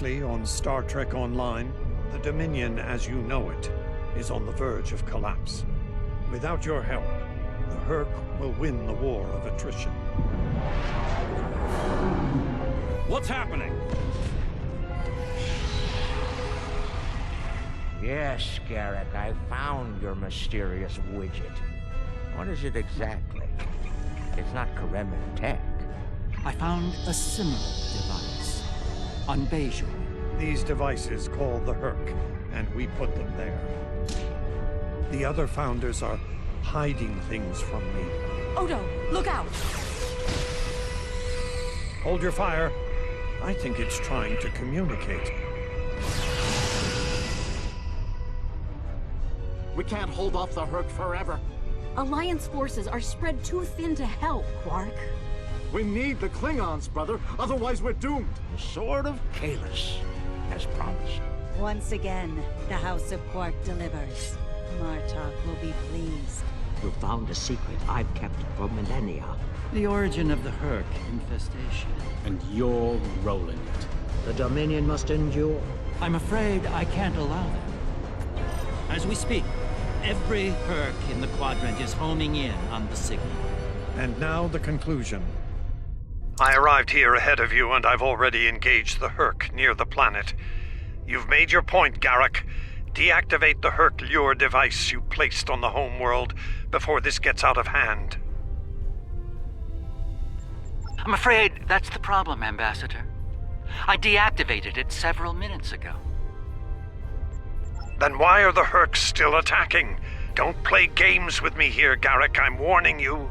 On Star Trek Online, the Dominion as you know it is on the verge of collapse. Without your help, the Herc will win the war of attrition. What's happening? Yes, Garrick, I found your mysterious widget. What is it exactly? It's not Kremen tech. I found a similar device on Bejor. These devices called the Herc, and we put them there. The other founders are hiding things from me. Odo, look out! Hold your fire. I think it's trying to communicate. We can't hold off the Herc forever. Alliance forces are spread too thin to help, Quark. We need the Klingons, brother. Otherwise, we're doomed. The Sword of Kahless, as promised. Once again, the House of Quark delivers. Martok will be pleased. You found a secret I've kept for millennia. The origin of the Herc infestation. And you're rolling it. The Dominion must endure. I'm afraid I can't allow that. As we speak, every Herc in the quadrant is homing in on the signal. And now the conclusion. I arrived here ahead of you, and I've already engaged the Herc near the planet. You've made your point, Garrick. Deactivate the Herc lure device you placed on the home world before this gets out of hand. I'm afraid that's the problem, Ambassador. I deactivated it several minutes ago. Then why are the Hercs still attacking? Don't play games with me here, Garrick. I'm warning you.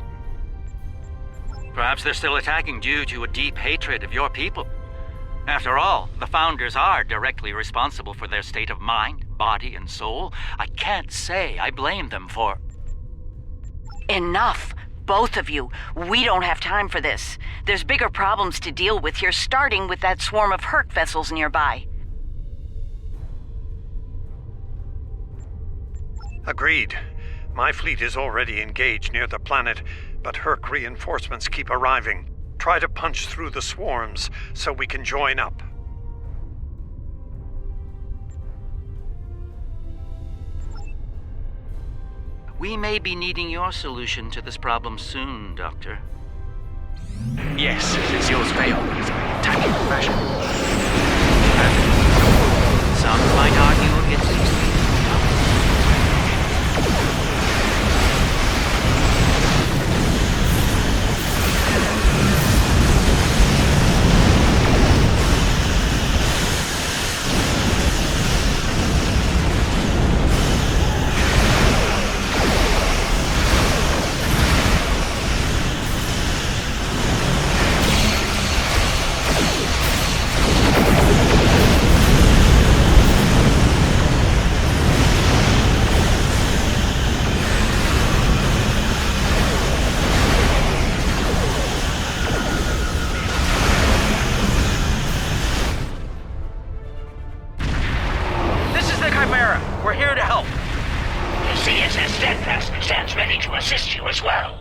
Perhaps they're still attacking due to a deep hatred of your people. After all, the Founders are directly responsible for their state of mind, body, and soul. I can't say I blame them for... Enough! Both of you. We don't have time for this. There's bigger problems to deal with here, starting with that swarm of Herc vessels nearby. Agreed. My fleet is already engaged near the planet, but Herc reinforcements keep arriving. Try to punch through the swarms so we can join up. We may be needing your solution to this problem soon, Doctor. Yes, since yours failed in tactical fashion. Some might argue against it. Stands ready to assist you as well.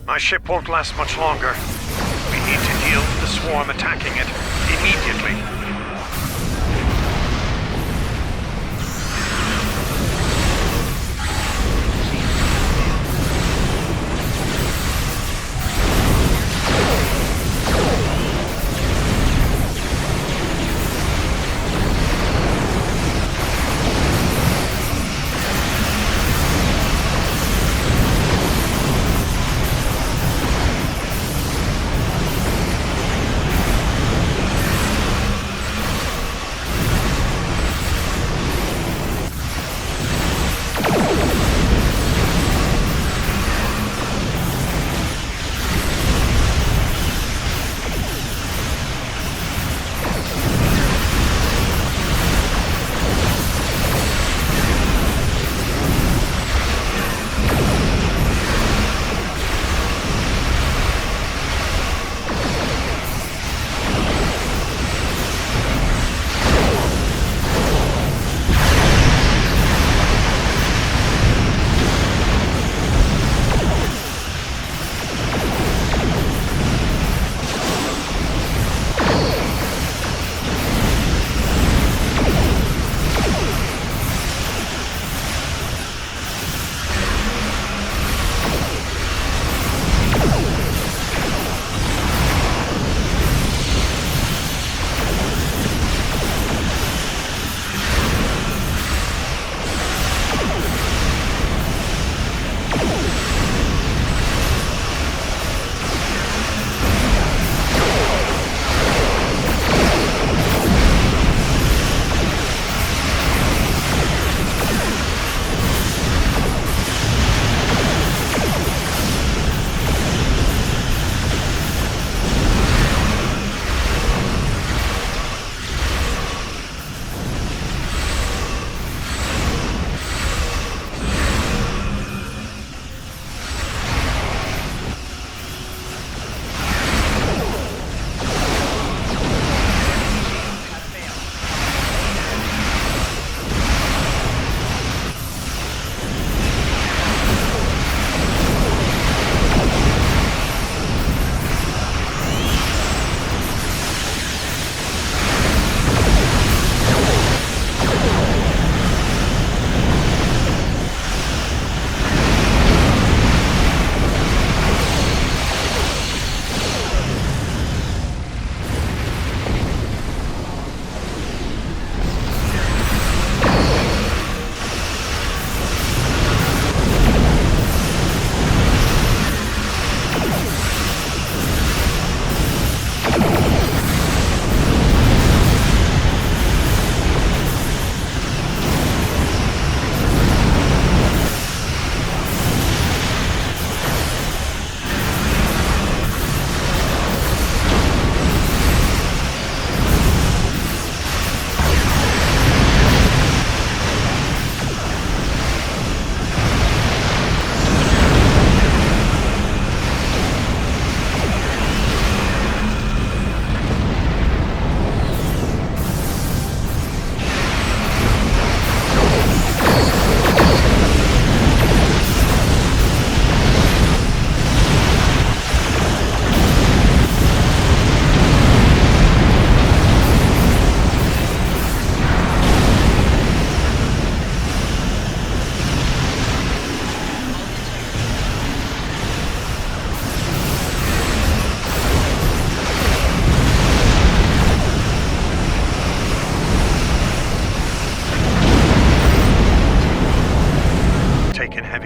My ship won't last much longer. We need to deal with the swarm attacking it immediately.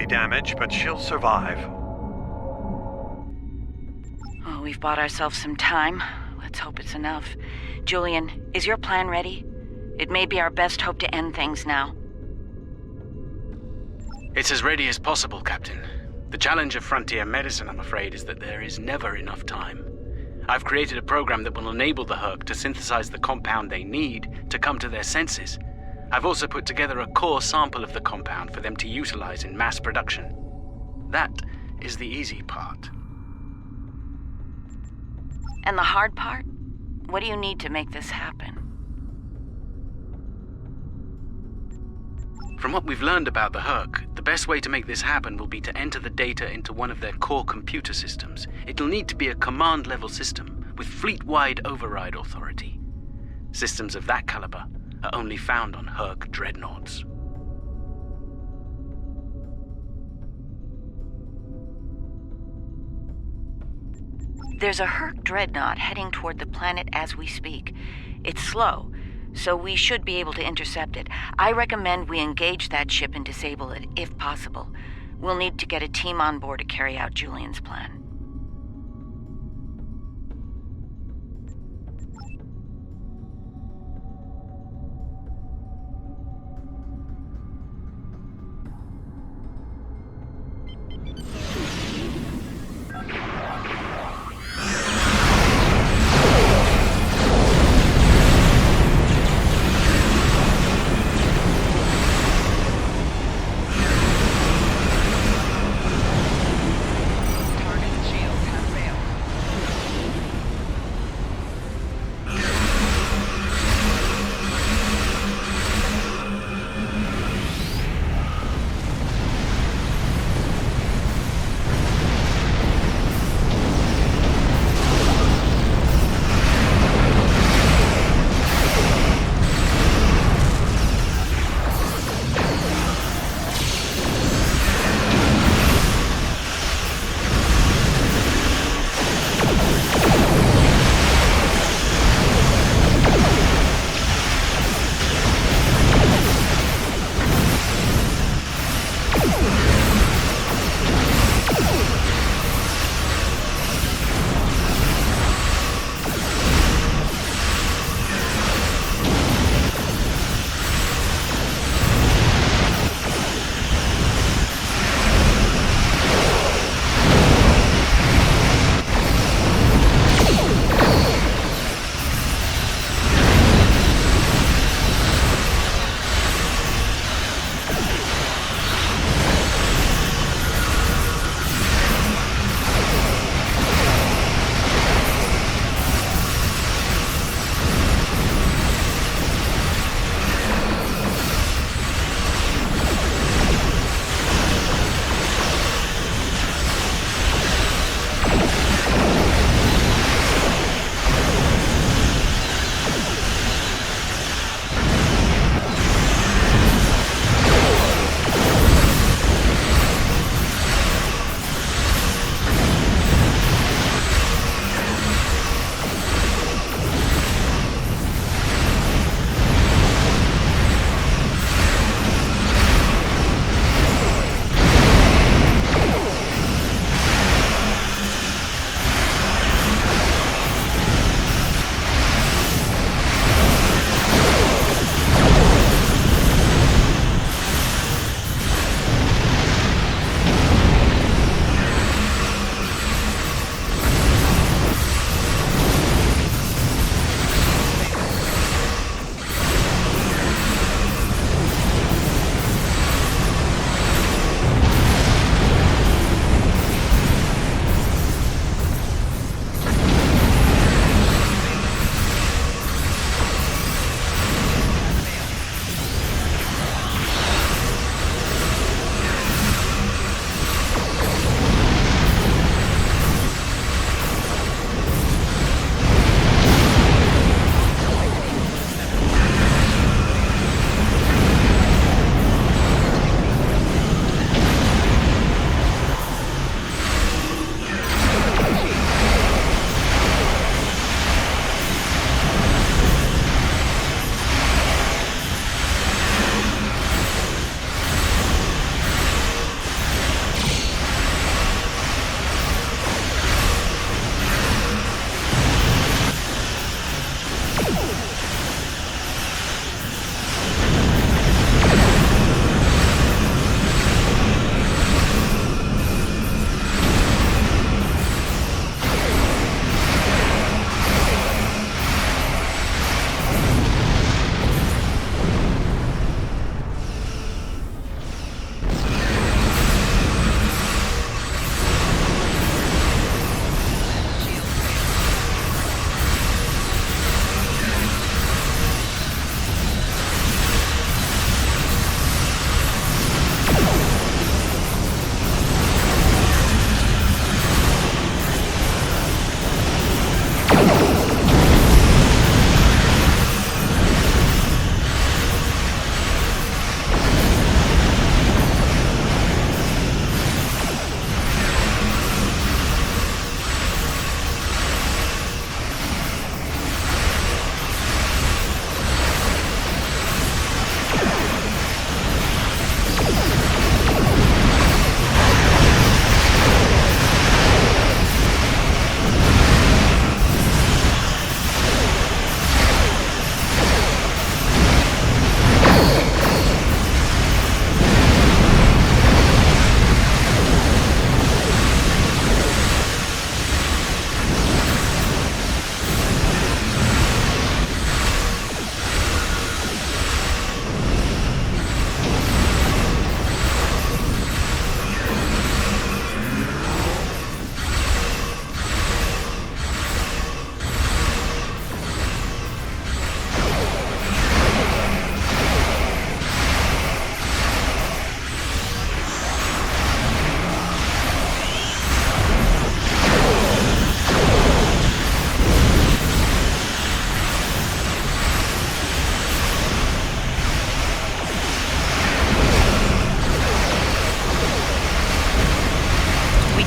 Damage, but she'll survive. Oh, we've bought ourselves some time. Let's hope it's enough. Julian, is your plan ready? It may be our best hope to end things now. It's as ready as possible, Captain. The challenge of frontier medicine, I'm afraid, is that there is never enough time. I've created a program that will enable the Herc to synthesize the compound they need to come to their senses. I've also put together a core sample of the compound for them to utilize in mass production. That is the easy part. And the hard part? What do you need to make this happen? From what we've learned about the Herc, the best way to make this happen will be to enter the data into one of their core computer systems. It'll need to be a command-level system with fleet-wide override authority. Systems of that caliber are only found on Herc dreadnoughts. There's a Herc dreadnought heading toward the planet as we speak. It's slow, so we should be able to intercept it. I recommend we engage that ship and disable it, if possible. We'll need to get a team on board to carry out Julian's plan.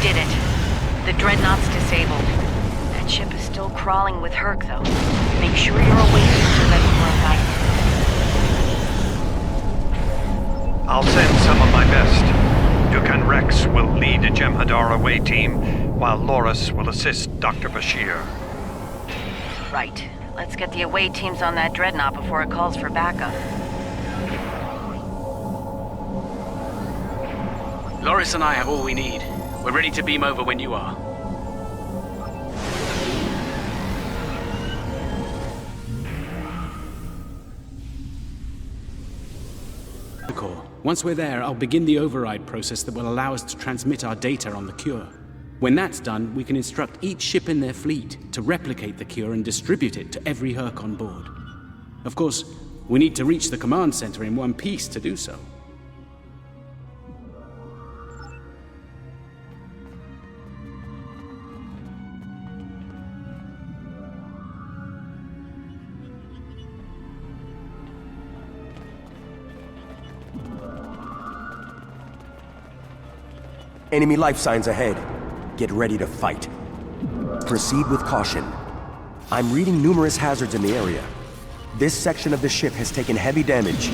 did it. The dreadnought's disabled. That ship is still crawling with Herc, though. Make sure your away teams are ready for a fight. I'll send some of my best. Duke and Rex will lead a Jem'Hadar away team, while Loris will assist Dr. Bashir. Right. Let's get the away teams on that dreadnought before it calls for backup. Loris and I have all we need. We're ready to beam over when you are. Once we're there, I'll begin the override process that will allow us to transmit our data on the cure. When that's done, we can instruct each ship in their fleet to replicate the cure and distribute it to every Herc on board. Of course, we need to reach the command center in one piece to do so. Enemy life signs ahead. Get ready to fight. Proceed with caution. I'm reading numerous hazards in the area. This section of the ship has taken heavy damage.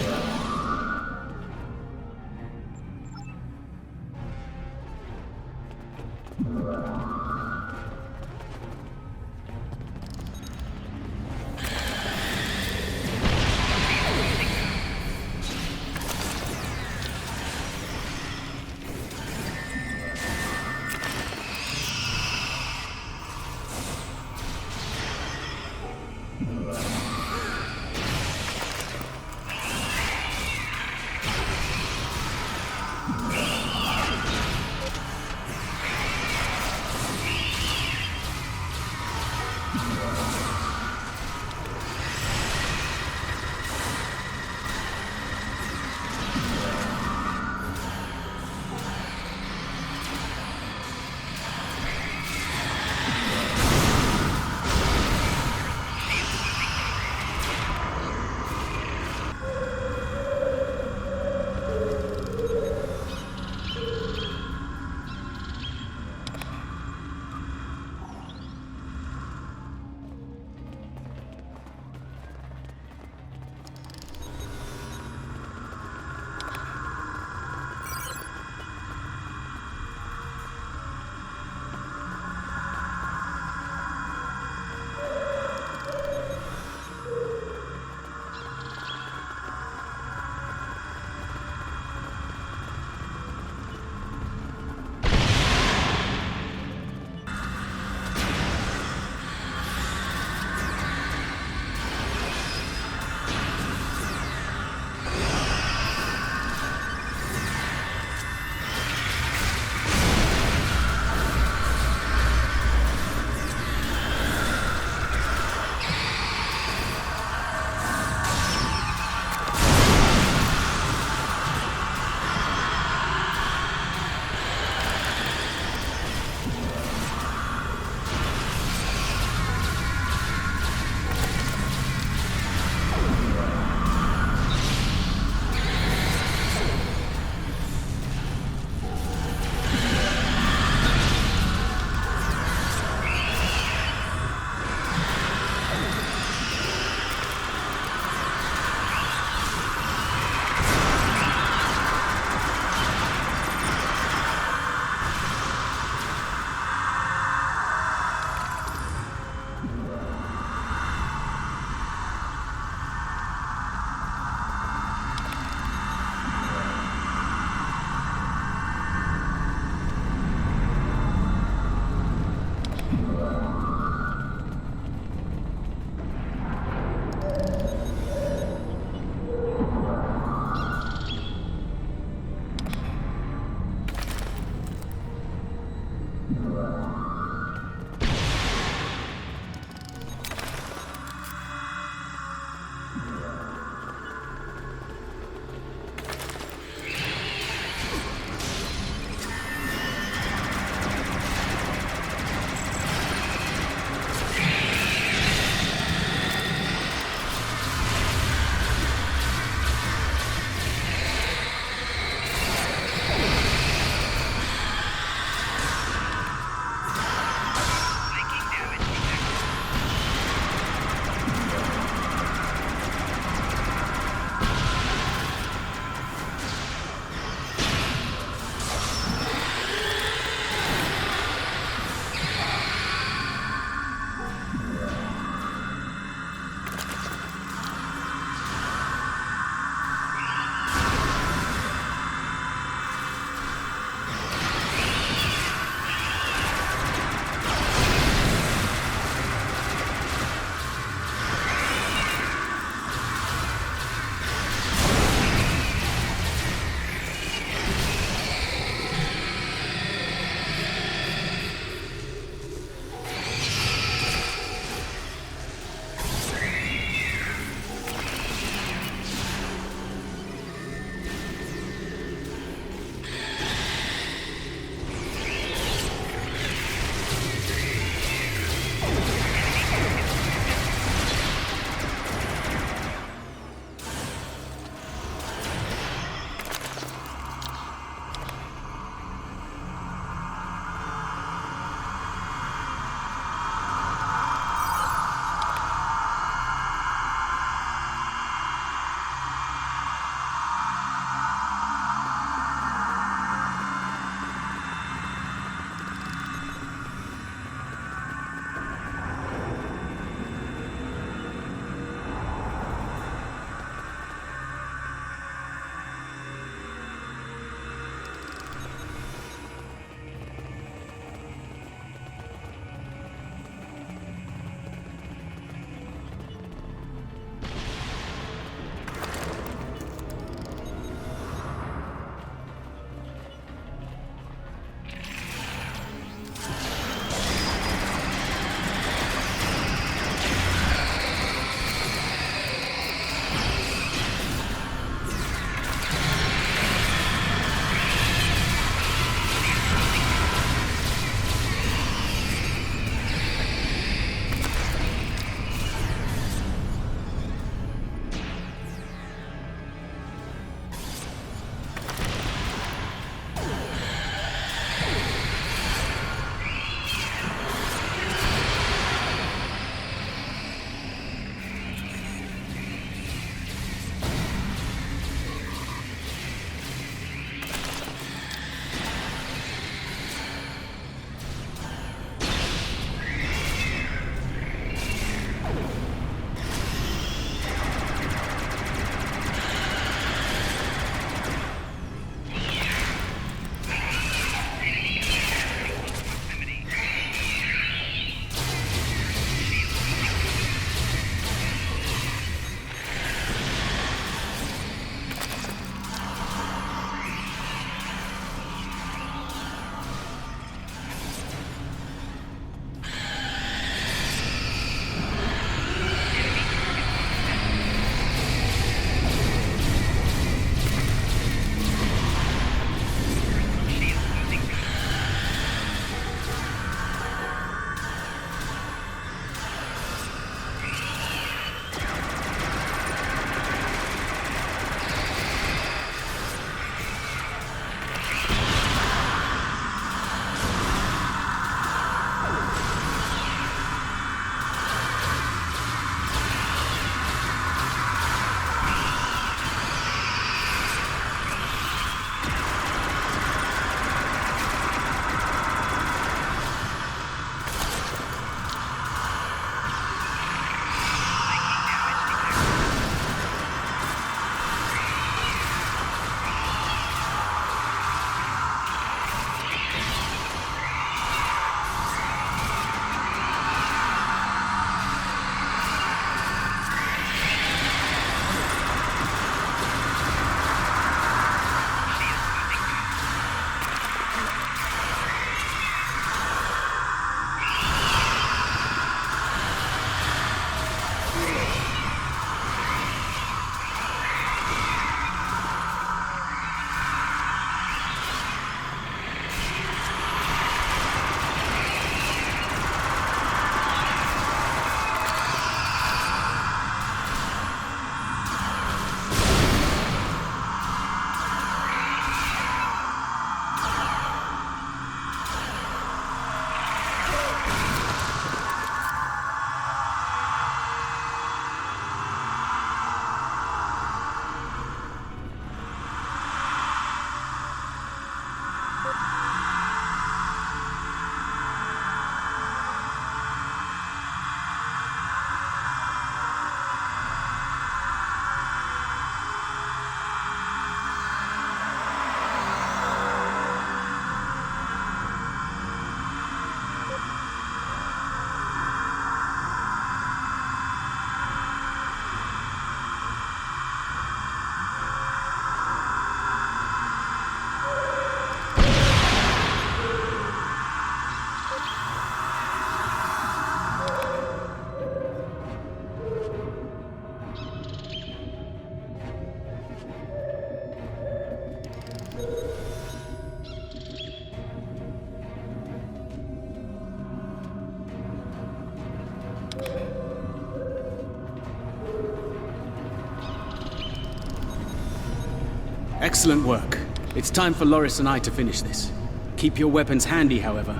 Excellent work. It's time for Loris and I to finish this. Keep your weapons handy, however.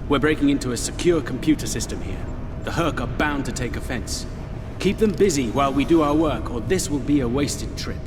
We're breaking into a secure computer system here. The Herc are bound to take offense. Keep them busy while we do our work, or this will be a wasted trip.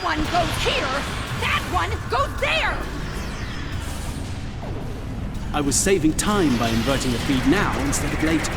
One goes here, that one goes there! I was saving time by inverting the feed now instead of later.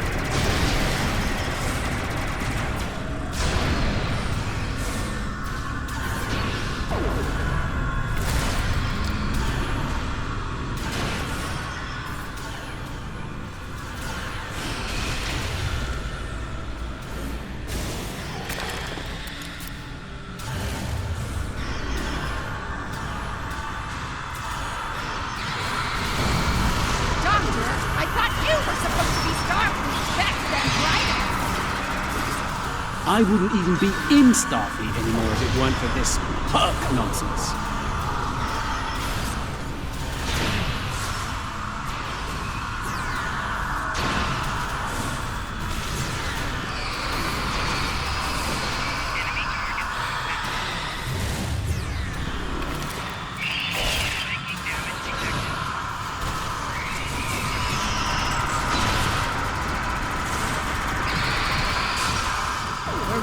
I wouldn't even be in Starfleet anymore if it weren't for this Herc nonsense.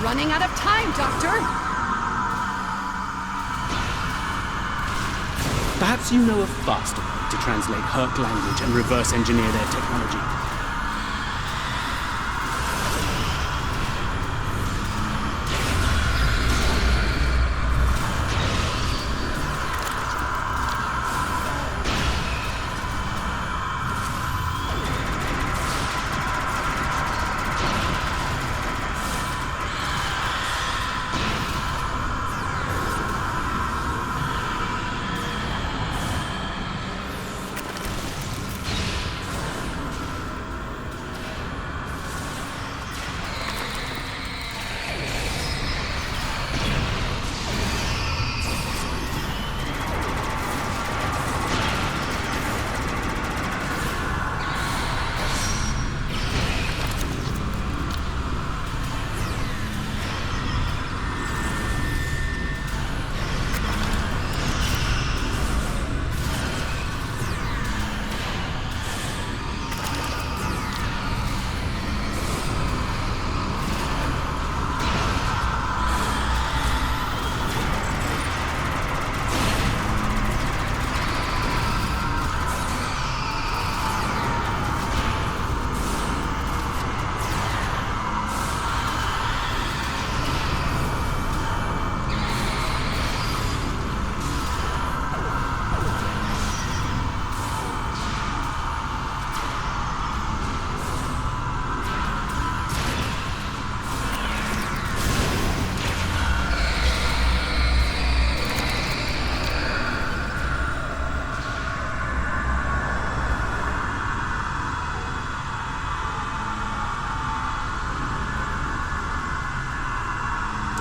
Running out of time, Doctor! Perhaps you know a faster way to translate Herc language and reverse engineer their technology.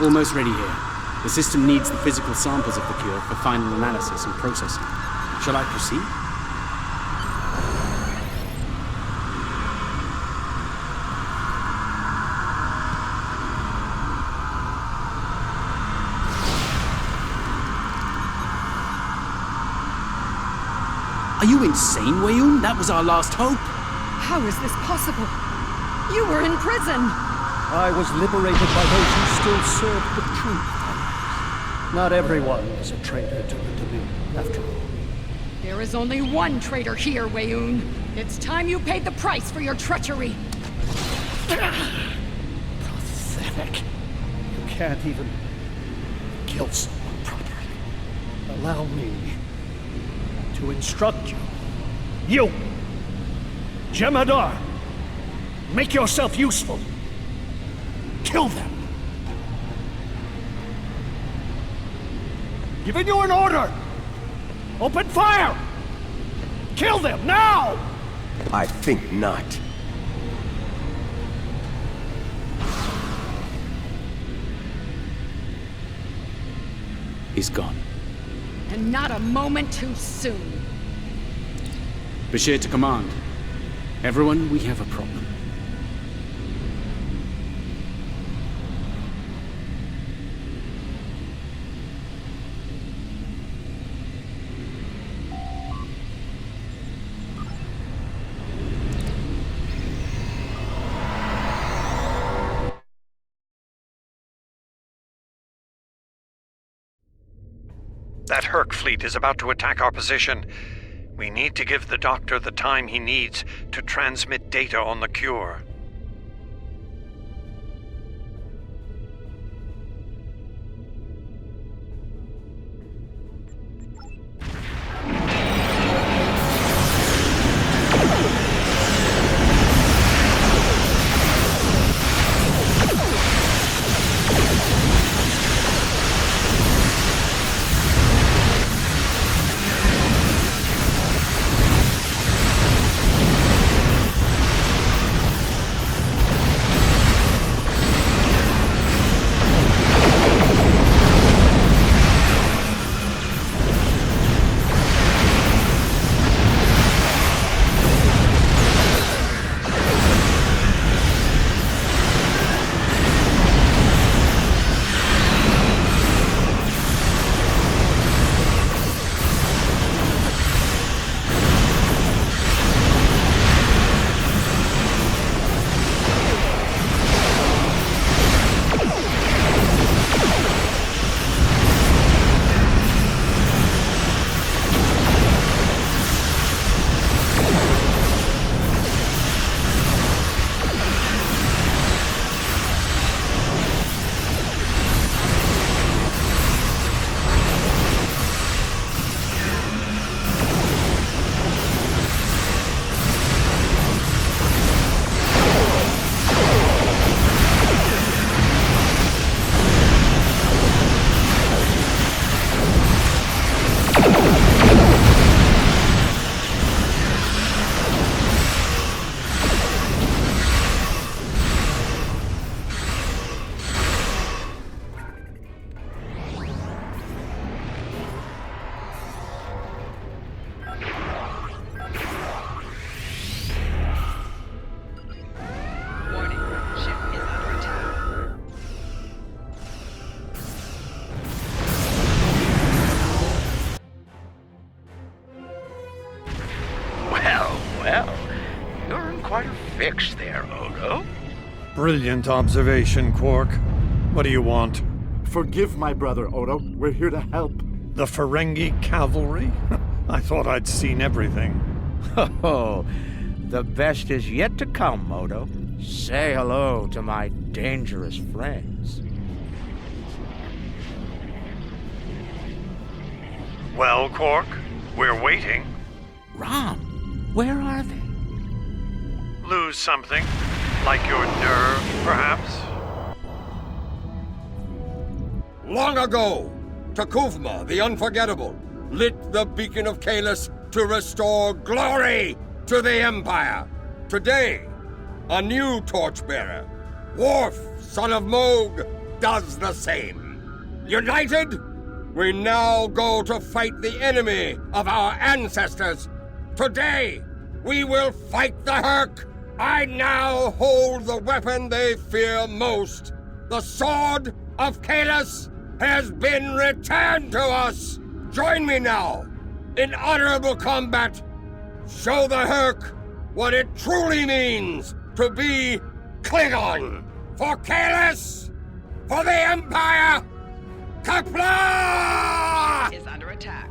Almost ready here. The system needs the physical samples of the cure for final analysis and processing. Shall I proceed? Are you insane, Weyoun? That was our last hope. How is this possible? You were in prison! I was liberated by those who still served the truth. Not everyone is a traitor to the Dominion, after all. There is only one traitor here, Weyoun. It's time you paid the price for your treachery. Pathetic. You can't even kill someone properly. Allow me to instruct you. You! Jemadar, make yourself useful. Kill them. Giving you an order. Open fire! Kill them, now! I think not. He's gone. And not a moment too soon. Bashir to command. Everyone, we have a problem. That Herc fleet is about to attack our position. We need to give the Doctor the time he needs to transmit data on the cure. Well, you're in quite a fix there, Odo. Brilliant observation, Quark. What do you want? Forgive my brother, Odo. We're here to help. The Ferengi cavalry? I thought I'd seen everything. Oh, the best is yet to come, Odo. Say hello to my dangerous friends. Well, Quark, we're waiting. Rom, where are they? Lose something? Like your nerve, perhaps? Long ago, Takuvma, the Unforgettable, lit the beacon of Kahless to restore glory to the Empire. Today, a new torchbearer, Worf, son of Moog, does the same. United, we now go to fight the enemy of our ancestors. Today, we will fight the Herc. I now hold the weapon they fear most. The Sword of Kahless has been returned to us. Join me now in honorable combat. Show the Herc what it truly means to be Klingon. For Kahless, for the Empire, Kapla! Is under attack.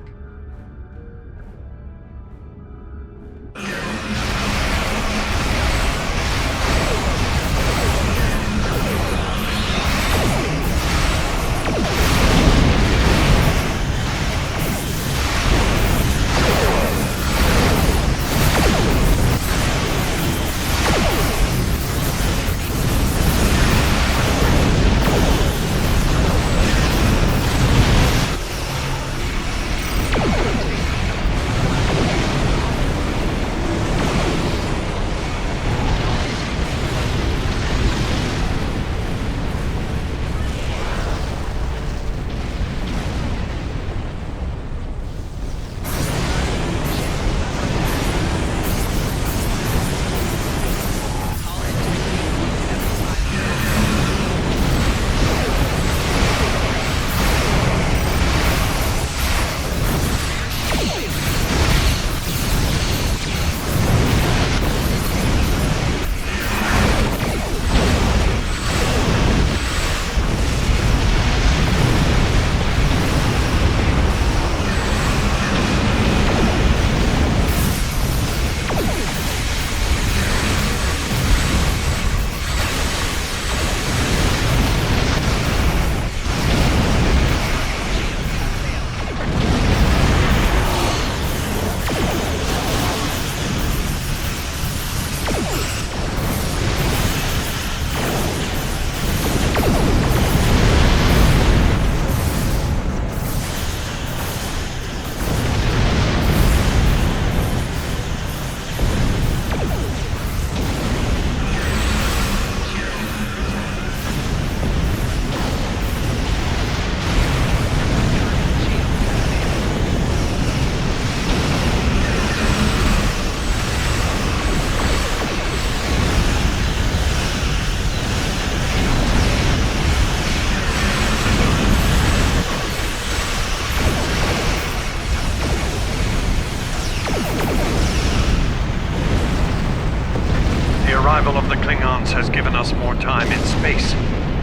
has given us more time in space,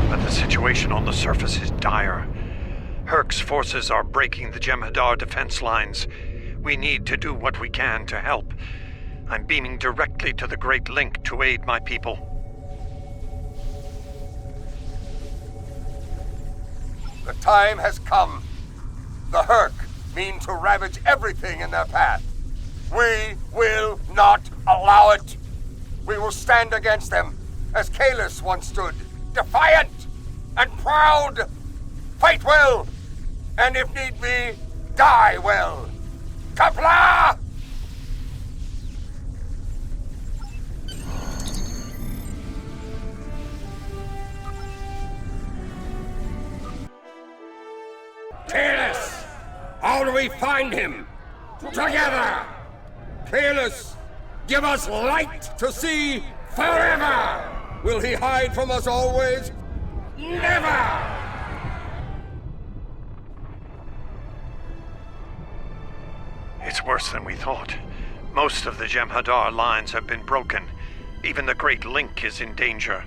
but the situation on the surface is dire. Herc's forces are breaking the Jem'Hadar defense lines. We need to do what we can to help. I'm beaming directly to the Great Link to aid my people. The time has come. The Herc mean to ravage everything in their path. We will not allow it. We will stand against them, as Kalis once stood, defiant and proud. Fight well, and if need be, die well. Kapla! Kalis! How do we find him? Together! Kalis, give us light to see forever! Will he hide from us always? Never! It's worse than we thought. Most of the Jem'Hadar lines have been broken. Even the Great Link is in danger.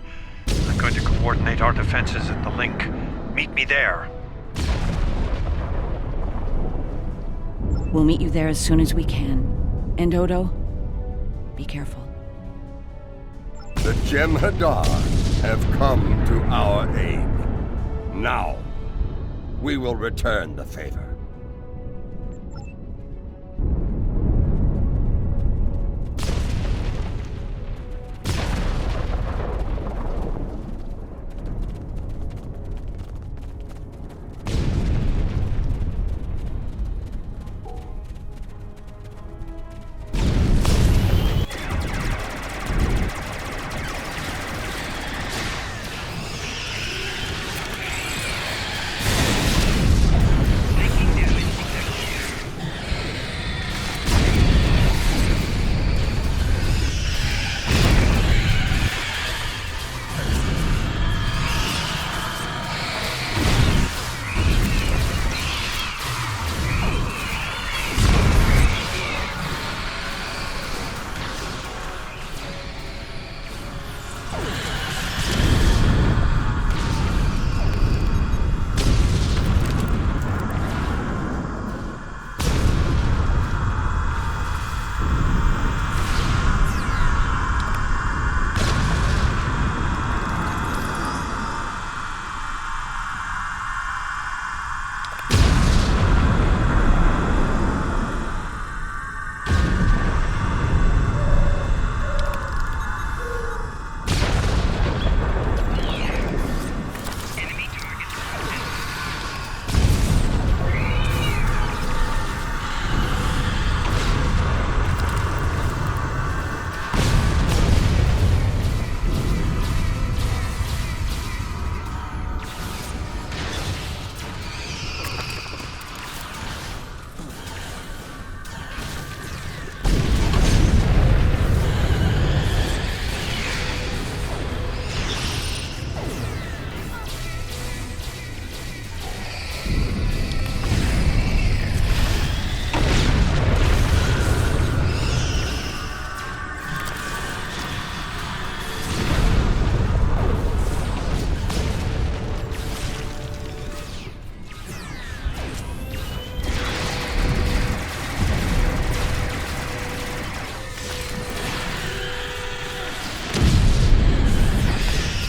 I'm going to coordinate our defenses at the Link. Meet me there. We'll meet you there as soon as we can. And Odo, be careful. The Jem'Hadar have come to our aid. Now, we will return the favor.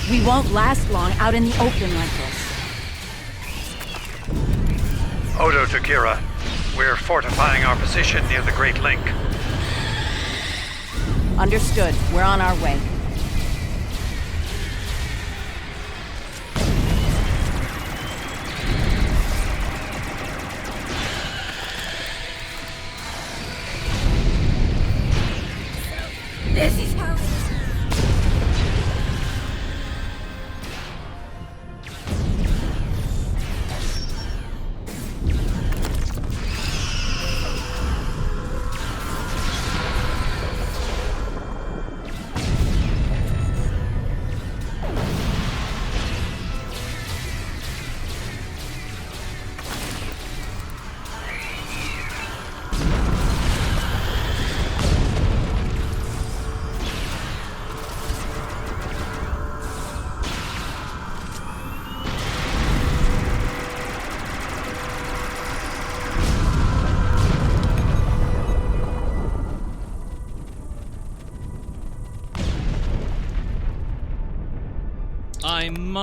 We won't last long out in the open like this. Odo to Kira. We're fortifying our position near the Great Link. Understood. We're on our way. This is how...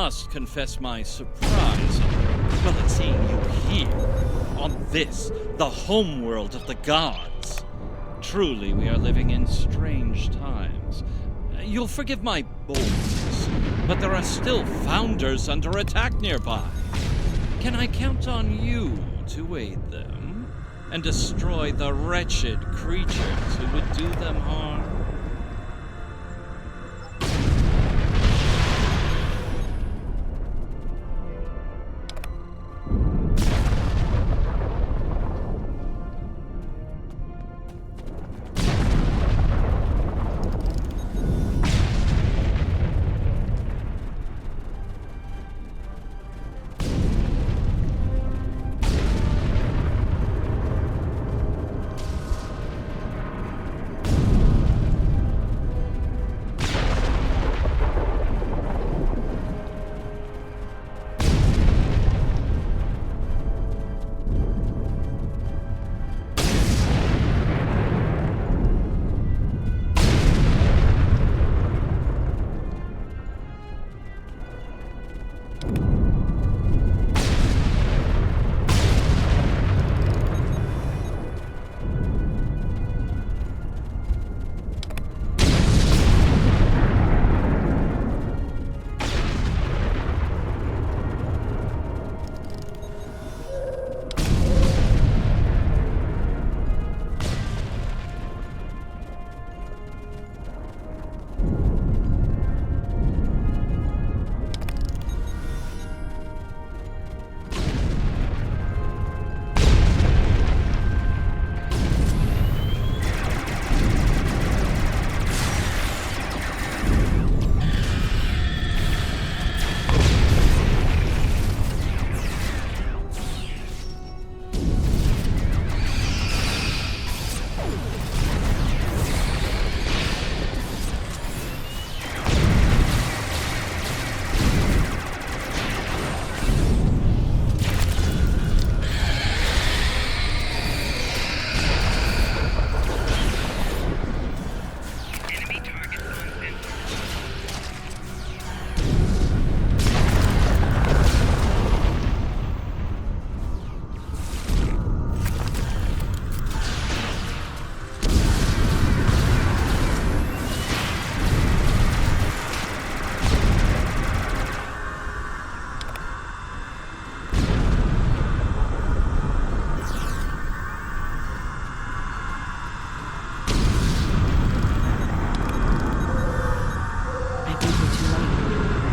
must confess my surprise at seeing you here, on this, the homeworld of the gods. Truly, we are living in strange times. You'll forgive my boldness, but there are still Founders under attack nearby. Can I count on you to aid them and destroy the wretched creatures who would do them harm?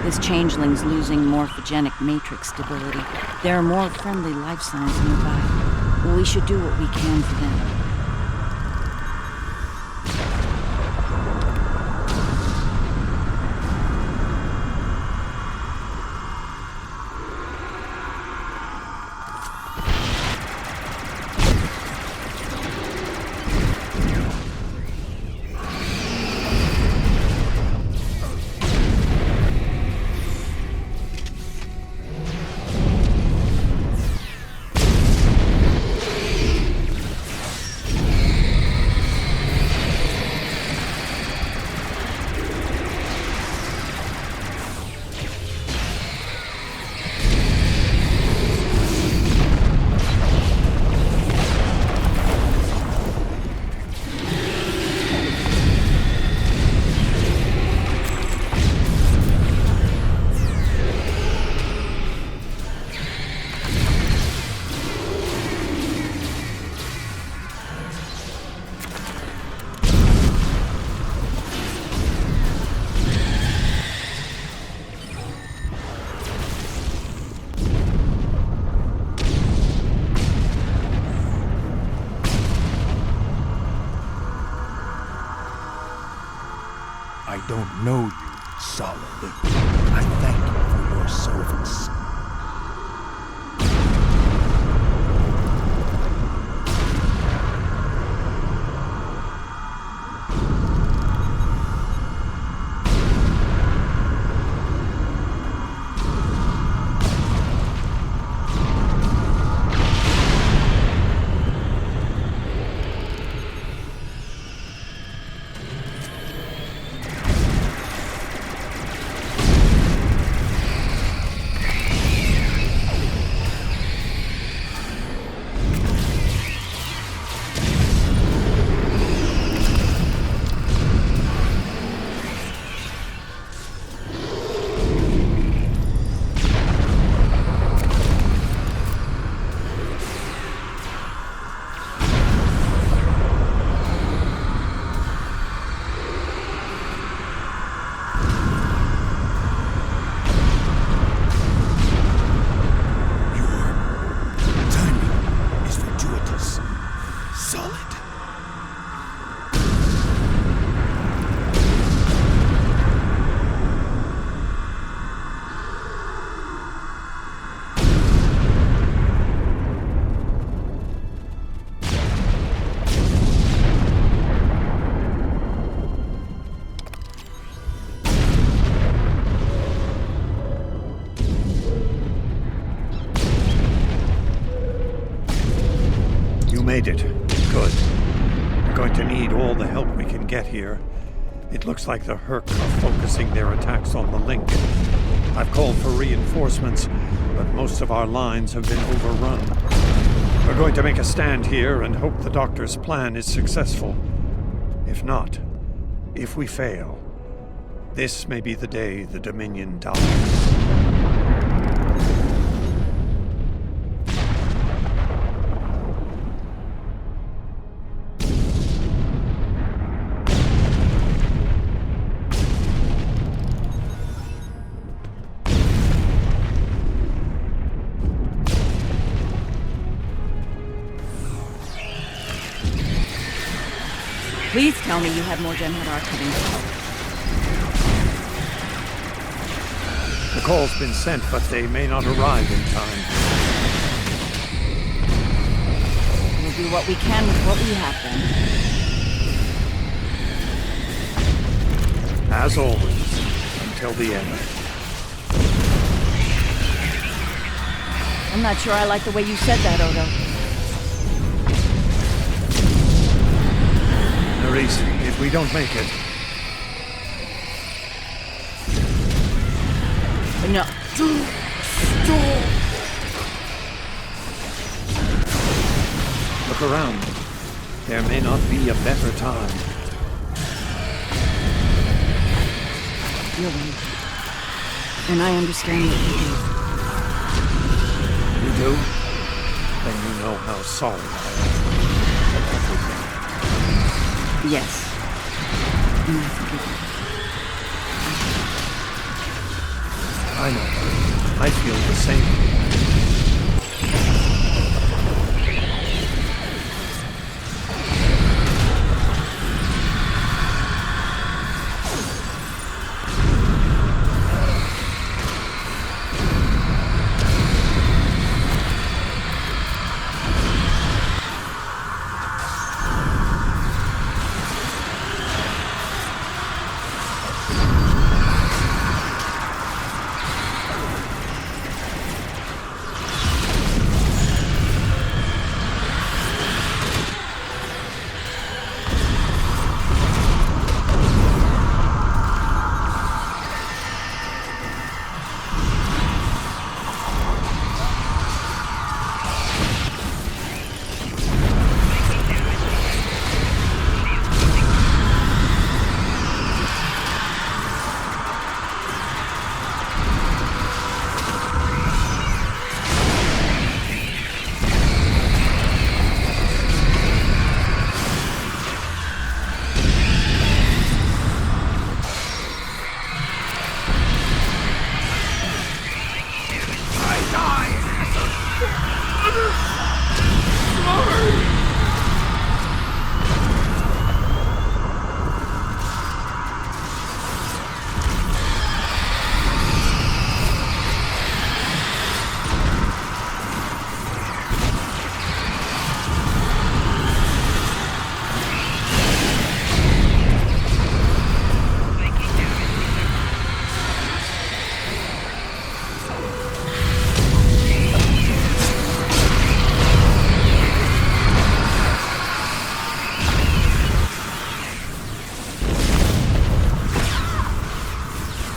This changeling's losing morphogenic matrix stability. There are more friendly life signs nearby. We should do what we can for them. I don't know you, Solid. I thank you for your service. made it. Good. We're going to need all the help we can get here. It looks like the Herc are focusing their attacks on the link. I've called for reinforcements, but most of our lines have been overrun. We're going to make a stand here and hope the Doctor's plan is successful. If not, if we fail, this may be the day the Dominion dies. Please tell me you have more Jem'Hadar coming. The call's been sent, but they may not arrive in time. We'll do what we can with what we have then. As always, until the end. I'm not sure I like the way you said that, Odo. Nerys, if we don't make it... No. Look around. There may not be a better time. You're right. And I understand what you do. You do? Then you know how sorry I am for everything. Yes. And I forgive you. I know. I feel the same.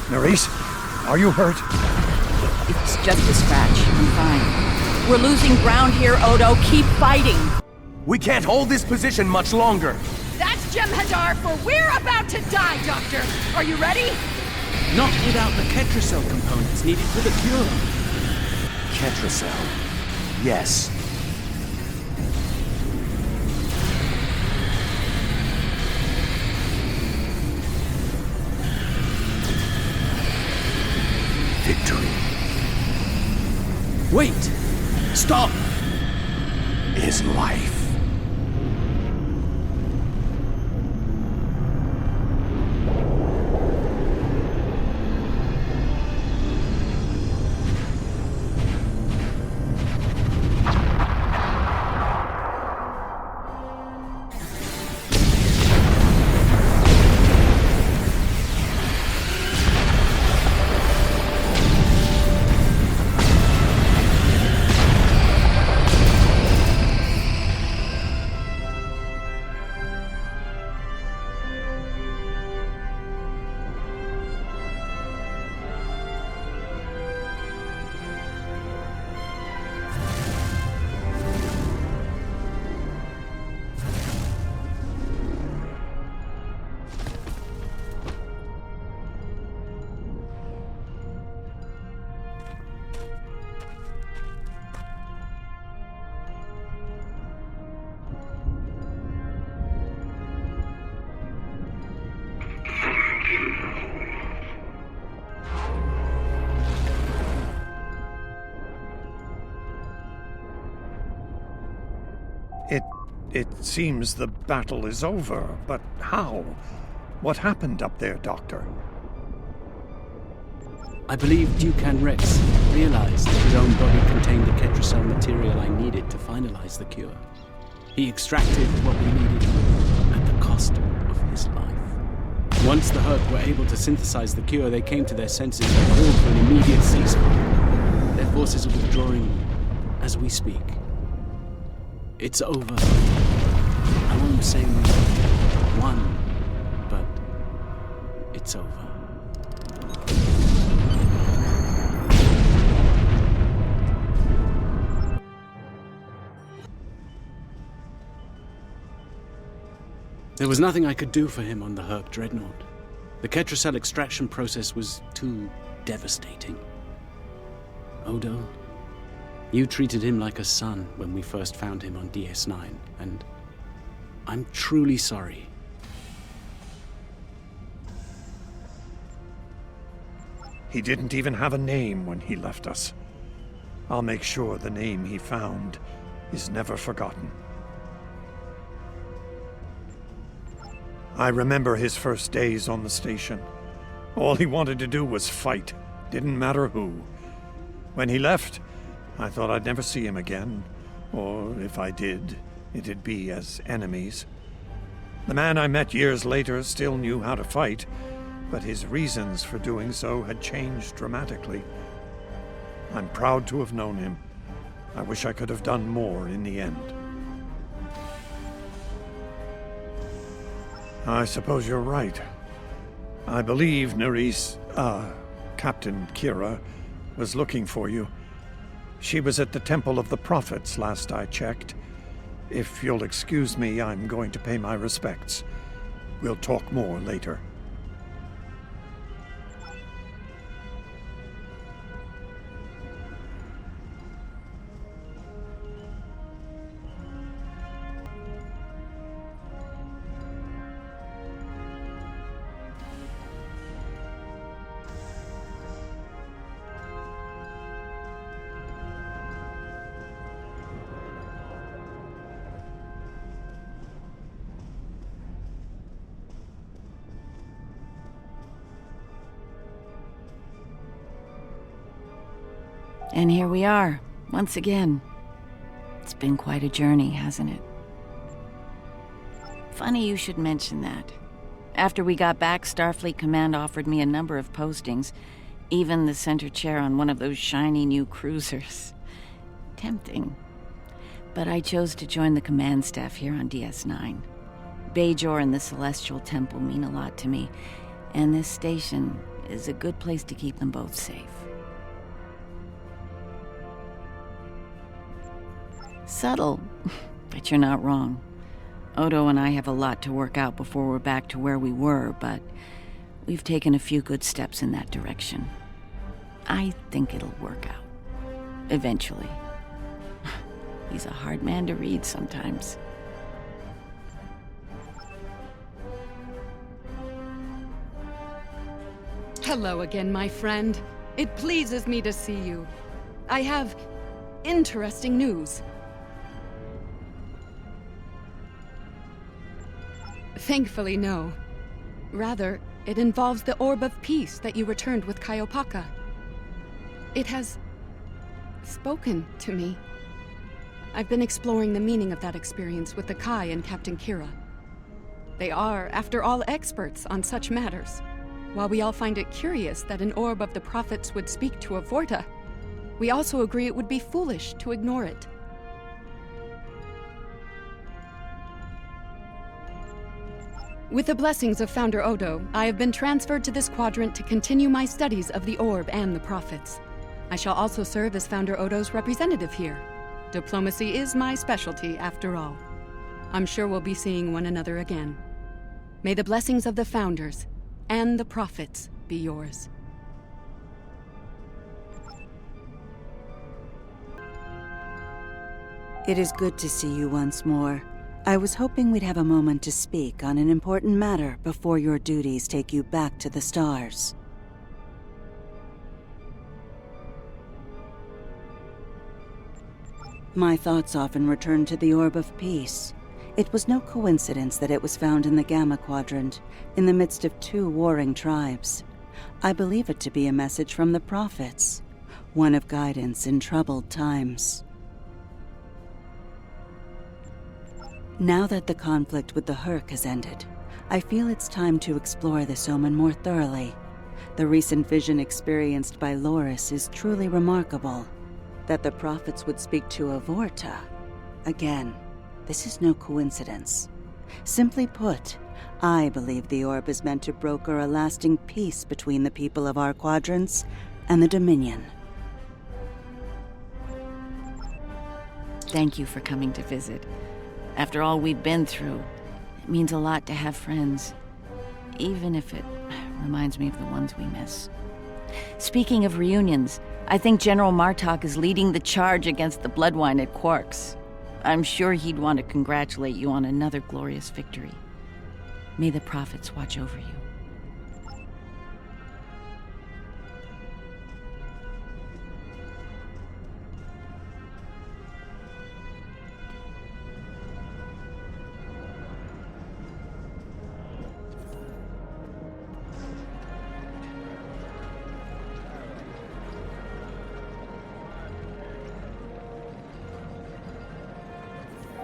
Nerys, are you hurt? It's just a scratch. I'm fine. We're losing ground here, Odo. Keep fighting. We can't hold this position much longer. That's Jem'Hadar, for we're about to die, Doctor. Are you ready? Not without the Ketracel components needed for the cure. Ketracel. Yes. Victory. Wait! Stop! Is life. It seems the battle is over, but how? What happened up there, Doctor? I believe Dukan Rex realized that his own body contained the Ketracel material I needed to finalize the cure. He extracted what we needed at the cost of his life. Once the Herc were able to synthesize the cure, they came to their senses and called for an immediate ceasefire. Their forces are withdrawing as we speak. It's over. I won't say we won, but it's over. There was nothing I could do for him on the Herc Dreadnought. The Ketracel extraction process was too devastating. Odo, you treated him like a son when we first found him on DS9, and I'm truly sorry. He didn't even have a name when he left us. I'll make sure the name he found is never forgotten. I remember his first days on the station. All he wanted to do was fight. Didn't matter who. When he left, I thought I'd never see him again. Or if I did, it'd be as enemies. The man I met years later still knew how to fight, but his reasons for doing so had changed dramatically. I'm proud to have known him. I wish I could have done more in the end. I suppose you're right. I believe Captain Kira was looking for you. She was at the Temple of the Prophets last I checked. If you'll excuse me, I'm going to pay my respects. We'll talk more later. And here we are, once again. It's been quite a journey, hasn't it? Funny you should mention that. After we got back, Starfleet Command offered me a number of postings, even the center chair on one of those shiny new cruisers. Tempting. But I chose to join the command staff here on DS9. Bajor and the Celestial Temple mean a lot to me, and this station is a good place to keep them both safe. Subtle, but you're not wrong. Odo and I have a lot to work out before we're back to where we were, but we've taken a few good steps in that direction. I think it'll work out. Eventually. He's a hard man to read sometimes. Hello again, my friend. It pleases me to see you. I have interesting news. Thankfully, no. Rather, it involves the Orb of Peace that you returned with Kaiopaka. It has spoken to me. I've been exploring the meaning of that experience with the Kai and Captain Kira. They are, after all, experts on such matters. While we all find it curious that an Orb of the Prophets would speak to a Vorta, we also agree it would be foolish to ignore it. With the blessings of Founder Odo, I have been transferred to this quadrant to continue my studies of the Orb and the Prophets. I shall also serve as Founder Odo's representative here. Diplomacy is my specialty, after all. I'm sure we'll be seeing one another again. May the blessings of the Founders and the Prophets be yours. It is good to see you once more. I was hoping we'd have a moment to speak on an important matter before your duties take you back to the stars. My thoughts often return to the Orb of Peace. It was no coincidence that it was found in the Gamma Quadrant, in the midst of two warring tribes. I believe it to be a message from the prophets, one of guidance in troubled times. Now that the conflict with the Hurk has ended, I feel it's time to explore this omen more thoroughly. The recent vision experienced by Loris is truly remarkable. That the prophets would speak to Avorta. Again, this is no coincidence. Simply put, I believe the orb is meant to broker a lasting peace between the people of our quadrants and the Dominion. Thank you for coming to visit. After all we've been through, it means a lot to have friends, even if it reminds me of the ones we miss. Speaking of reunions, I think General Martok is leading the charge against the Bloodwine at Quark's. I'm sure he'd want to congratulate you on another glorious victory. May the prophets watch over you.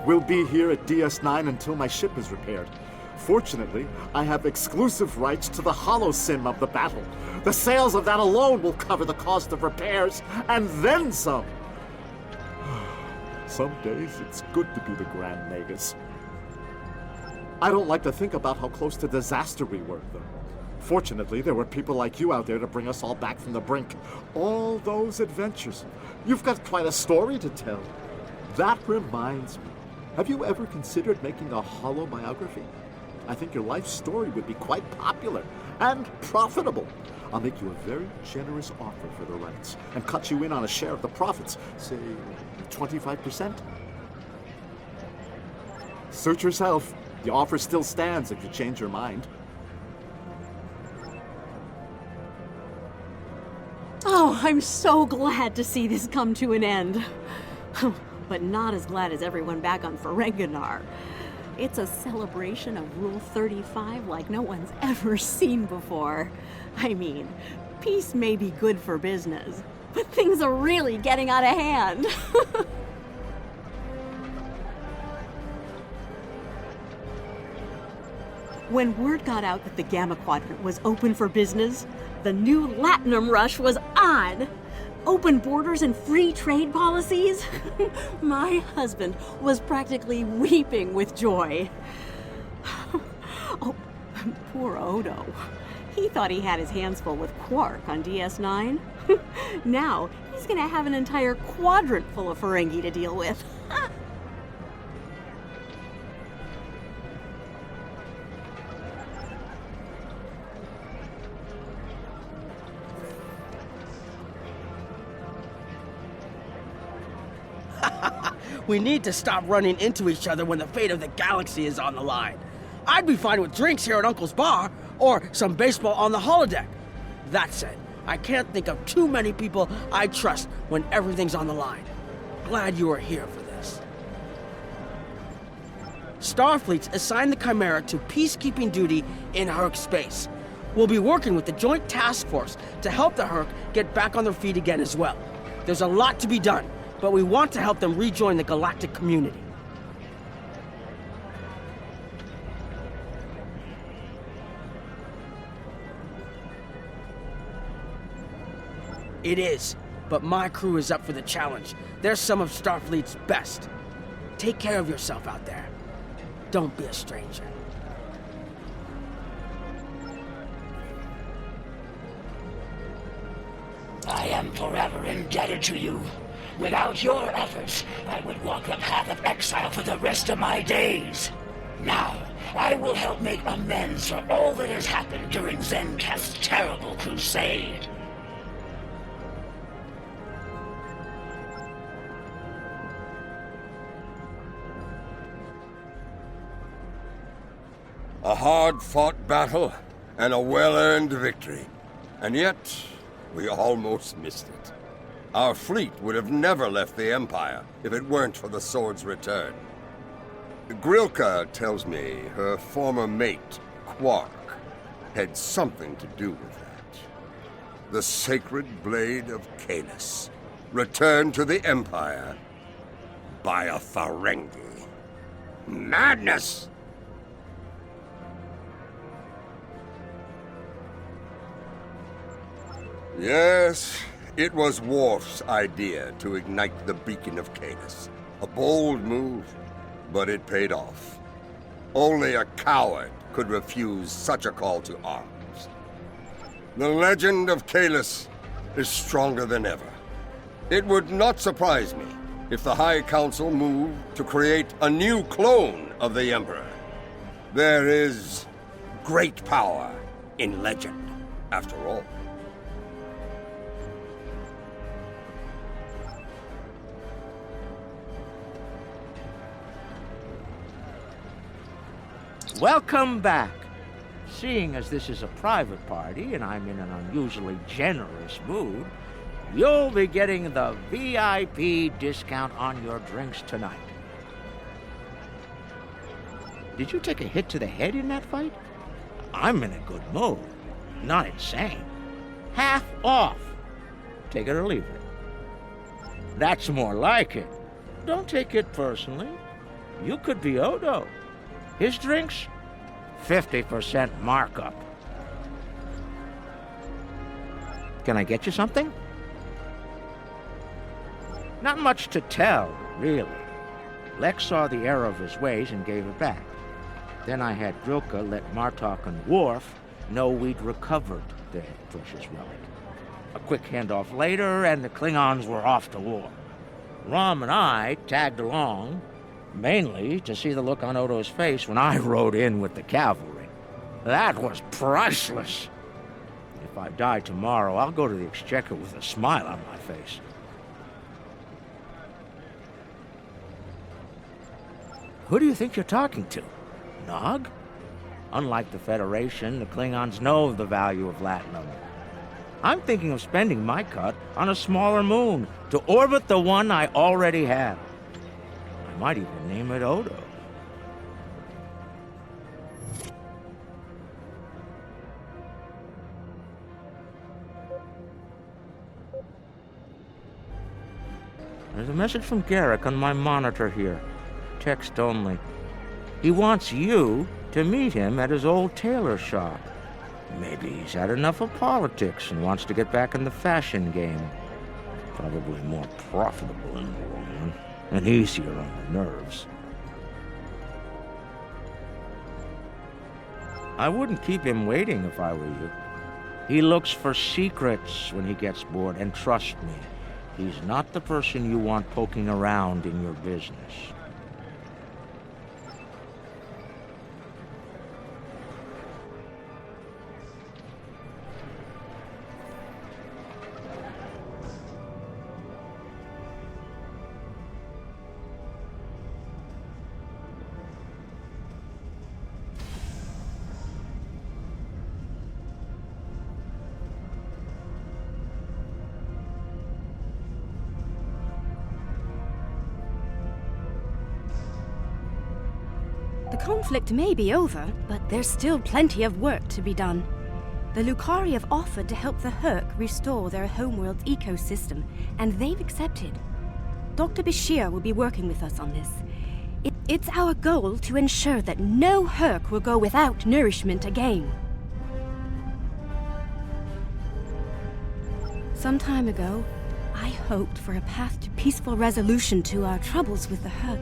We'll be here at DS9 until my ship is repaired. Fortunately, I have exclusive rights to the holosim of the battle. The sales of that alone will cover the cost of repairs, and then some. Some days, it's good to be the Grand Magus. I don't like to think about how close to disaster we were, though. Fortunately, there were people like you out there to bring us all back from the brink. All those adventures. You've got quite a story to tell. That reminds me. Have you ever considered making a holobiography? I think your life story would be quite popular and profitable. I'll make you a very generous offer for the rights and cut you in on a share of the profits, say 25%. Suit yourself. The offer still stands if you change your mind. Oh, I'm so glad to see this come to an end. But not as glad as everyone back on Ferenginar. It's a celebration of Rule 35 like no one's ever seen before. I mean, peace may be good for business, but things are really getting out of hand. When word got out that the Gamma Quadrant was open for business, the new Latinum rush was on. Open borders and free trade policies? My husband was practically weeping with joy. Oh, poor Odo. He thought he had his hands full with Quark on DS9. Now, he's gonna have an entire quadrant full of Ferengi to deal with. We need to stop running into each other when the fate of the galaxy is on the line. I'd be fine with drinks here at Uncle's bar, or some baseball on the holodeck. That said, I can't think of too many people I trust when everything's on the line. Glad you are here for this. Starfleet's assigned the Chimera to peacekeeping duty in Hurk space. We'll be working with the Joint Task Force to help the Hurk get back on their feet again as well. There's a lot to be done, but we want to help them rejoin the galactic community. It is, but my crew is up for the challenge. They're some of Starfleet's best. Take care of yourself out there. Don't be a stranger. I am forever indebted to you. Without your efforts, I would walk the path of exile for the rest of my days. Now, I will help make amends for all that has happened during Zenketh's terrible crusade. A hard-fought battle and a well-earned victory. And yet, we almost missed it. Our fleet would have never left the Empire if it weren't for the sword's return. Grilka tells me her former mate, Quark, had something to do with that. The sacred blade of Kalis, returned to the Empire by a Ferengi. Madness! Yes, it was Worf's idea to ignite the beacon of Kalis. A bold move, but it paid off. Only a coward could refuse such a call to arms. The legend of Kalis is stronger than ever. It would not surprise me if the High Council moved to create a new clone of the Emperor. There is great power in legend, after all. Welcome back. Seeing as this is a private party and I'm in an unusually generous mood, you'll be getting the VIP discount on your drinks tonight. Did you take a hit to the head in that fight? I'm in a good mood. Not insane. Half off. Take it or leave it. That's more like it. Don't take it personally. You could be Odo. His drinks, 50% markup. Can I get you something? Not much to tell, really. Lex saw the error of his ways and gave it back. Then I had Grilka let Martok and Worf know we'd recovered their precious relic. A quick handoff later, and the Klingons were off to war. Rom and I tagged along, mainly to see the look on Odo's face when I rode in with the cavalry. That was priceless. If I die tomorrow, I'll go to the Exchequer with a smile on my face. Who do you think you're talking to? Nog? Unlike the Federation, the Klingons know the value of Latinum. I'm thinking of spending my cut on a smaller moon to orbit the one I already have. I might even name it Odo. There's a message from Garrick on my monitor here. Text only. He wants you to meet him at his old tailor shop. Maybe he's had enough of politics and wants to get back in the fashion game. Probably more profitable in the long run, and easier on the nerves. I wouldn't keep him waiting if I were you. He looks for secrets when he gets bored, and trust me, he's not the person you want poking around in your business. The conflict may be over, but there's still plenty of work to be done. The Lucari have offered to help the Herc restore their homeworld's ecosystem, and they've accepted. Dr. Bashir will be working with us on this. It's our goal to ensure that no Herc will go without nourishment again. Some time ago, I hoped for a path to peaceful resolution to our troubles with the Herc.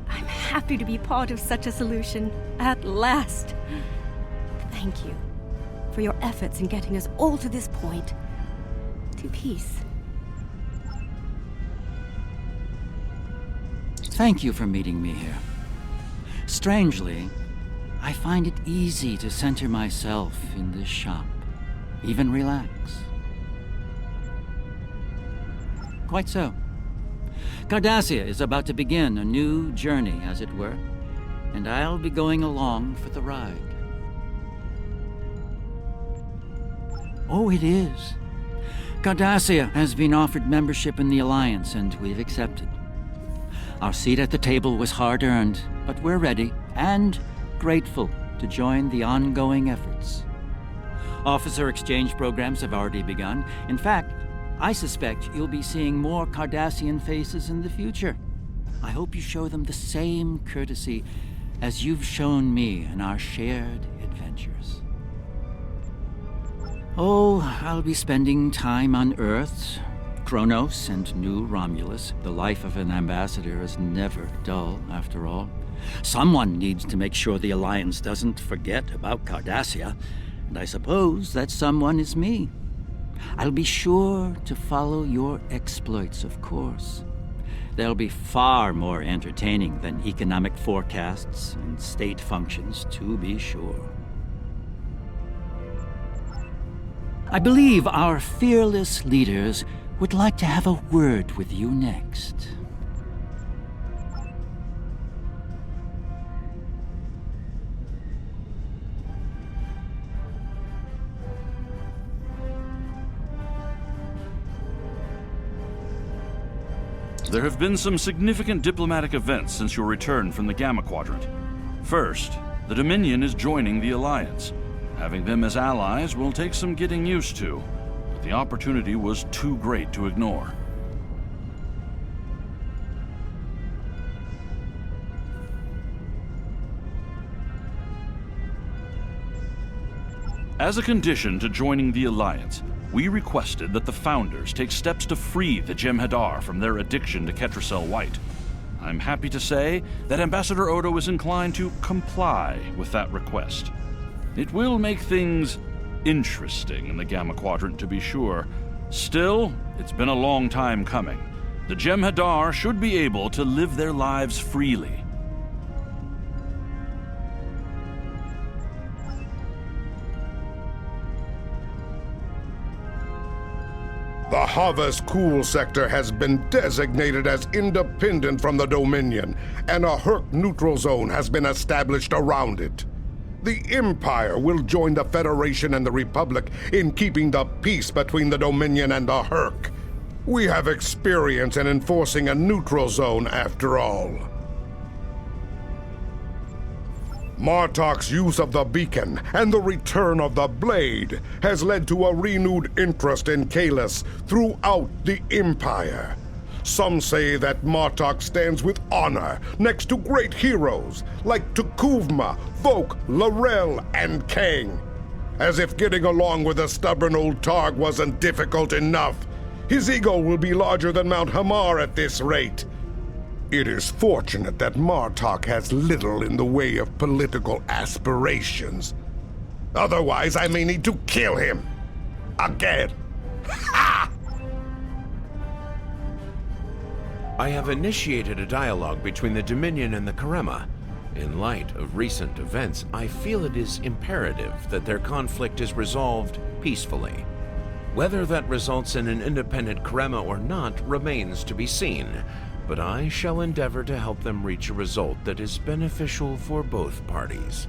I'm happy to be part of such a solution, at last. Thank you for your efforts in getting us all to this point, to peace. Thank you for meeting me here. Strangely, I find it easy to center myself in this shop, even relax. Quite so. Cardassia is about to begin a new journey, as it were, and I'll be going along for the ride. Oh, it is. Cardassia has been offered membership in the Alliance, and we've accepted. Our seat at the table was hard-earned, but we're ready and grateful to join the ongoing efforts. Officer exchange programs have already begun. In fact, I suspect you'll be seeing more Cardassian faces in the future. I hope you show them the same courtesy as you've shown me in our shared adventures. Oh, I'll be spending time on Earth, Kronos, and New Romulus. The life of an ambassador is never dull, after all. Someone needs to make sure the Alliance doesn't forget about Cardassia, and I suppose that someone is me. I'll be sure to follow your exploits, of course. They'll be far more entertaining than economic forecasts and state functions, to be sure. I believe our fearless leaders would like to have a word with you next. There have been some significant diplomatic events since your return from the Gamma Quadrant. First, the Dominion is joining the Alliance. Having them as allies will take some getting used to, but the opportunity was too great to ignore. As a condition to joining the Alliance, we requested that the Founders take steps to free the Jem'Hadar from their addiction to Ketracel White. I'm happy to say that Ambassador Odo is inclined to comply with that request. It will make things interesting in the Gamma Quadrant, to be sure. Still, it's been a long time coming. The Jem'Hadar should be able to live their lives freely. The Havas Cool sector has been designated as independent from the Dominion, and a Herc neutral zone has been established around it. The Empire will join the Federation and the Republic in keeping the peace between the Dominion and the Herc. We have experience in enforcing a neutral zone, after all. Martok's use of the beacon and the return of the blade has led to a renewed interest in Kahless throughout the Empire. Some say that Martok stands with honor next to great heroes like Tukuvma, Vok, L'Rell, and Kang. As if getting along with a stubborn old Targ wasn't difficult enough, his ego will be larger than Mount Hamar at this rate. It is fortunate that Martok has little in the way of political aspirations. Otherwise, I may need to kill him. Again. Ha! I have initiated a dialogue between the Dominion and the Karema. In light of recent events, I feel it is imperative that their conflict is resolved peacefully. Whether that results in an independent Karema or not remains to be seen, but I shall endeavor to help them reach a result that is beneficial for both parties.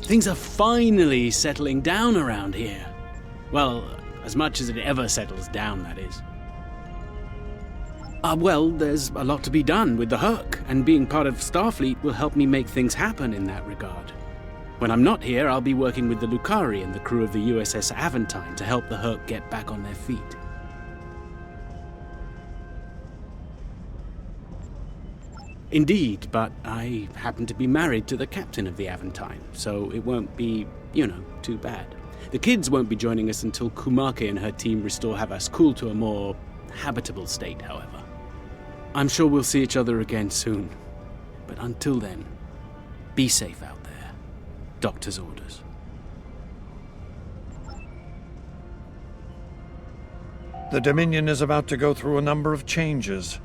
Things are finally settling down around here. Well, as much as it ever settles down, that is. Well, there's a lot to be done with the Herc, and being part of Starfleet will help me make things happen in that regard. When I'm not here, I'll be working with the Lucari and the crew of the USS Aventine to help the Herc get back on their feet. Indeed, but I happen to be married to the captain of the Aventine, so it won't be, too bad. The kids won't be joining us until Kumake and her team restore Havas Cool to a more habitable state, however. I'm sure we'll see each other again soon. But until then, be safe out there. Doctor's orders. The Dominion is about to go through a number of changes,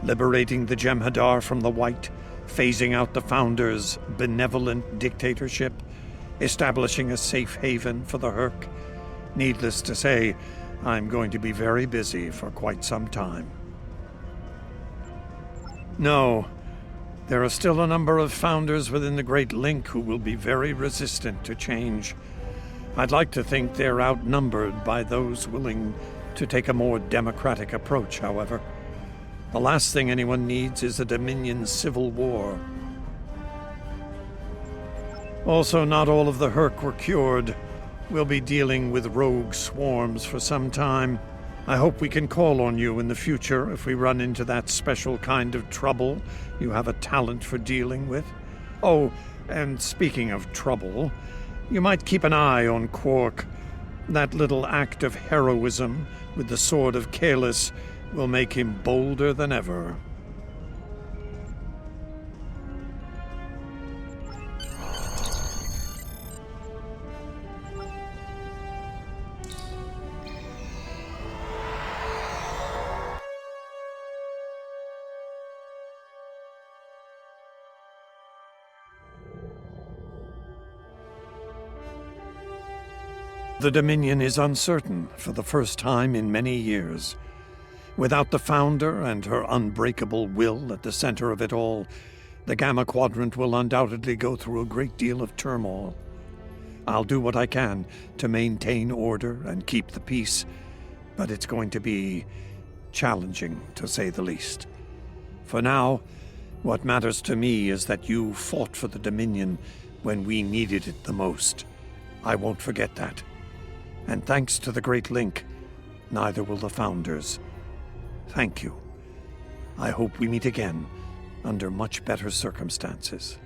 liberating the Jem'Hadar from the White, phasing out the Founders' benevolent dictatorship, establishing a safe haven for the Herc. Needless to say, I'm going to be very busy for quite some time. No, there are still a number of founders within the Great Link who will be very resistant to change. I'd like to think they're outnumbered by those willing to take a more democratic approach, however. The last thing anyone needs is a Dominion civil war. Also, not all of the Herc were cured. We'll be dealing with rogue swarms for some time. I hope we can call on you in the future if we run into that special kind of trouble you have a talent for dealing with. Oh, and speaking of trouble, you might keep an eye on Quark. That little act of heroism with the Sword of Kahless will make him bolder than ever. The Dominion is uncertain for the first time in many years. Without the Founder and her unbreakable will at the center of it all, the Gamma Quadrant will undoubtedly go through a great deal of turmoil. I'll do what I can to maintain order and keep the peace, but it's going to be challenging, to say the least. For now, what matters to me is that you fought for the Dominion when we needed it the most. I won't forget that. And thanks to the Great Link, neither will the Founders. Thank you. I hope we meet again under much better circumstances.